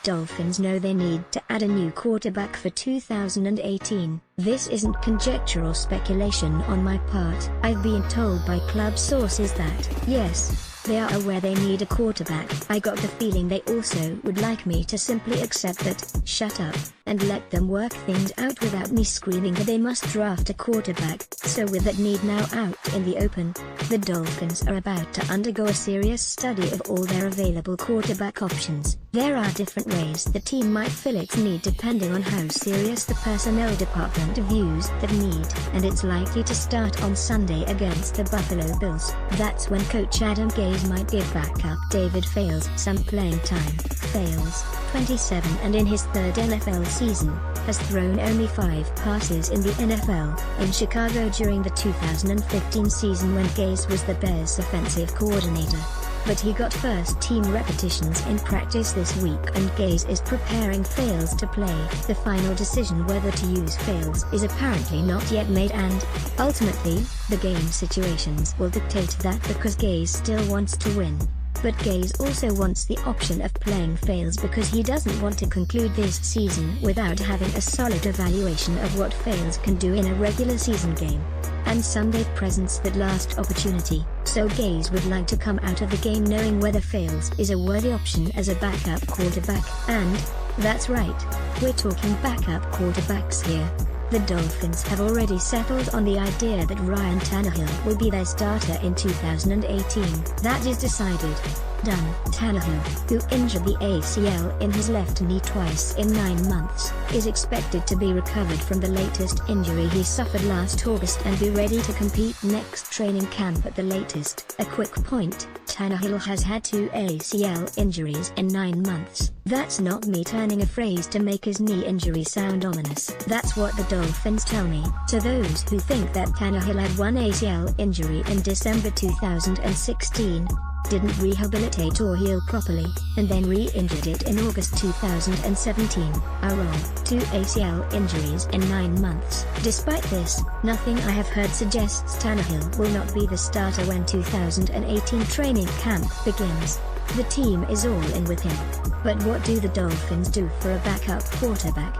Dolphins know they need to add a new quarterback for 2018. This isn't conjecture or speculation on my part. I've been told by club sources that, yes, they are aware they need a quarterback. I got the feeling they also would like me to simply accept that, shut up, and let them work things out without me screaming that they must draft a quarterback. So with that need now out in the open, the Dolphins are about to undergo a serious study of all their available quarterback options. There are different ways the team might fill its need depending on how serious the personnel department views that need, and it's likely to start on Sunday against the Buffalo Bills. That's when coach Adam Gase might give backup David Fales some playing time. Fales, 27 and in his third NFL season, has thrown only 5 passes in the NFL, in Chicago during the 2015 season when Gase was the Bears' offensive coordinator. But he got first-team repetitions in practice this week and Gase is preparing Fales to play. The final decision whether to use Fales is apparently not yet made and, ultimately, the game situations will dictate that because Gase still wants to win. But Gase also wants the option of playing Fales because he doesn't want to conclude this season without having a solid evaluation of what Fales can do in a regular season game. And Sunday presents that last opportunity, so Gase would like to come out of the game knowing whether Fales is a worthy option as a backup quarterback. And, that's right, we're talking backup quarterbacks here. The Dolphins have already settled on the idea that Ryan Tannehill will be their starter in 2018. That is decided. Done. Tannehill, who injured the ACL in his left knee twice in 9 months, is expected to be recovered from the latest injury he suffered last August and be ready to compete next training camp at the latest. A quick point, Tannehill has had 2 ACL injuries in 9 months. That's not me turning a phrase to make his knee injury sound ominous. That's what the Dolphins tell me. To those who think that Tannehill had 1 ACL injury in December 2016, didn't rehabilitate or heal properly, and then re-injured it in August 2017, are wrong. 2 ACL injuries in 9 months. Despite this, nothing I have heard suggests Tannehill will not be the starter when 2018 training camp begins. The team is all in with him. But what do the Dolphins do for a backup quarterback?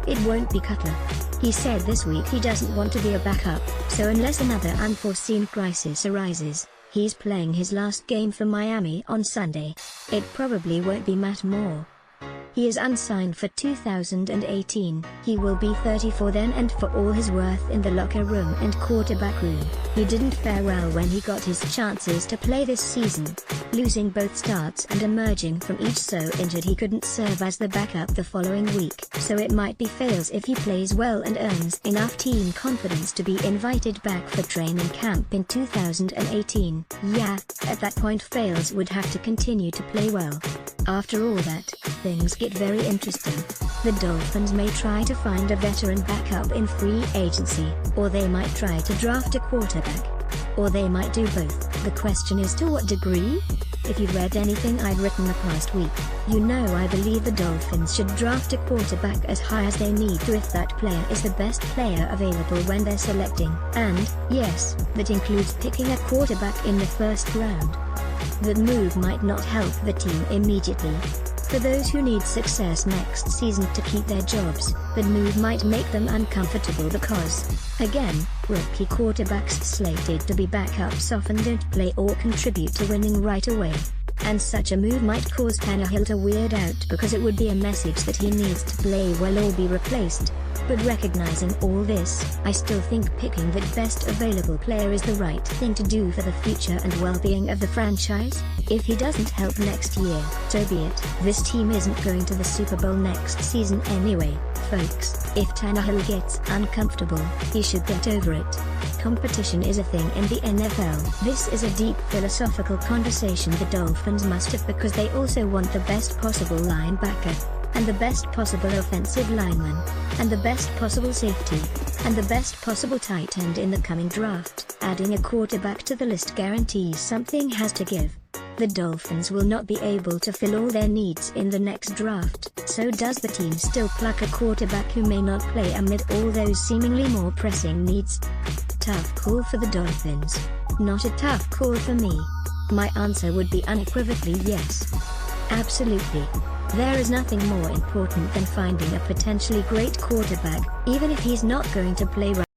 It won't be Cutler. He said this week he doesn't want to be a backup, so unless another unforeseen crisis arises, he's playing his last game for Miami on Sunday. It probably won't be Matt Moore. He is unsigned for 2018. He will be 34 then, and for all his worth in the locker room and quarterback room, he didn't fare well when he got his chances to play this season, losing both starts and emerging from each so injured he couldn't serve as the backup the following week. So it might be Fales if he plays well and earns enough team confidence to be invited back for training camp in 2018. Yeah, at that point Fales would have to continue to play well. After all that, things get very interesting. The Dolphins may try to find a veteran backup in free agency, or they might try to draft a quarterback. Or they might do both. The question is to what degree? If you've read anything I've written the past week, you know I believe the Dolphins should draft a quarterback as high as they need to if that player is the best player available when they're selecting. And, yes, that includes picking a quarterback in the first round. That move might not help the team immediately. For those who need success next season to keep their jobs, that move might make them uncomfortable because, again, rookie quarterbacks slated to be backups often don't play or contribute to winning right away. And such a move might cause Tannehill to weird out because it would be a message that he needs to play well or be replaced. But recognizing all this, I still think picking that best available player is the right thing to do for the future and well-being of the franchise. If he doesn't help next year, so be it. This team isn't going to the Super Bowl next season anyway, folks. If Tannehill gets uncomfortable, he should get over it. Competition is a thing in the NFL. This is a deep philosophical conversation the Dolphins must have because they also want the best possible linebacker, and the best possible offensive lineman, and the best possible safety, and the best possible tight end in the coming draft. Adding a quarterback to the list guarantees something has to give. The Dolphins will not be able to fill all their needs in the next draft, so does the team still pluck a quarterback who may not play amid all those seemingly more pressing needs? Tough call for the Dolphins. Not a tough call for me. My answer would be unequivocally yes. Absolutely. There is nothing more important than finding a potentially great quarterback, even if he's not going to play right